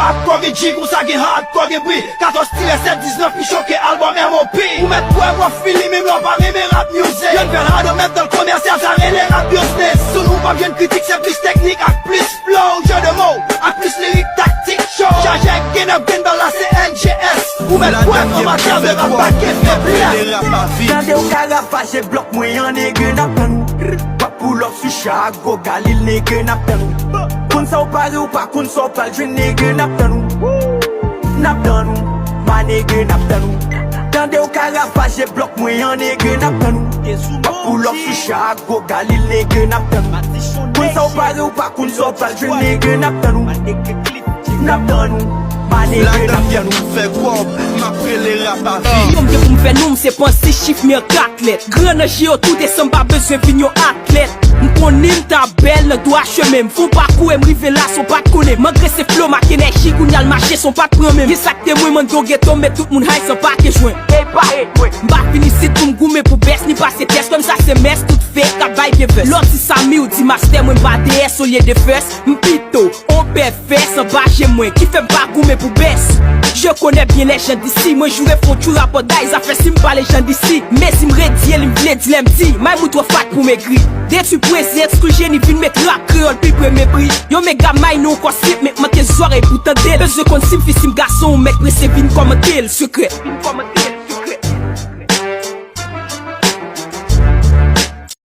hardcore et jig ou ça gen hardcore et bri 14 tiré 7-19 puis choqué album MOP Ou mettre pour avoir fili même l'on pas même rap music Y'en fait rien de mettre dans le commercial ça rend les rap business Sous nous pas bien critique c'est plus technique avec plus flow Jeu de mots avec plus lyrique tactique show Chargé avec gain up gain dans la CNGS Ou mettre pour en matière de rap paquet fait place Dans des carafes j'ai bloc moi y'en est gun up Pas pull up sur Chicago Galil n'est gun up Kun sa ou pari ou pa kun sa ou pal Jwen nege nap dan nou Nap dan nou Ma nege nap dan nou Tande ou karafas j'ai blok mwen yon nege nap dan nou Pa pull up sou Chicago Galil nege nap dan nou Kun sa ou pari ou pa kun sa ou pal Jwen nege nap dan nou Nap dan nou La dame vient nous faire quoi m'après les rap à vie Yon vient pour me faire nous c'est pas 6 chiffres mais 4 lettres Grand géo tout est sans pas besoin vignon athlète M'konim ta belle ne doit chemin M'font pas couer m'rive là son pas de connaît Malgré ses flots ma énergie qu'on y a le marché son pas de prend même Y'a ça que moi m'en dogue tomber tout le monde high sans pas que joint Hey pas hey M'ba fini si tout m'goumer pour baisse ni passer test Comme ça c'est mess tout fait qu'à bail bien fait L'autre si Samy ou dit master moi m'ba DS au lieu de fesses M'pito on perd fesses en bas chez moi Qui fait m'ba goumer pour baisse Je connais bien les gens d'ici Moi jouer font tout rapport d'aïe Ça fait si m'pas les gens d'ici Mais si m'redit elle m'vle dit l'm'di Maï mou trop fat pour maigrir Dès tu président ce que j'ai ni vin mettre rap créole puis premier prix Yo mes gars maï non quoi sip mais manque oreilles pour t'entendre Besoin qu'on sim fils sim garçon mec pressé vin comme tel secret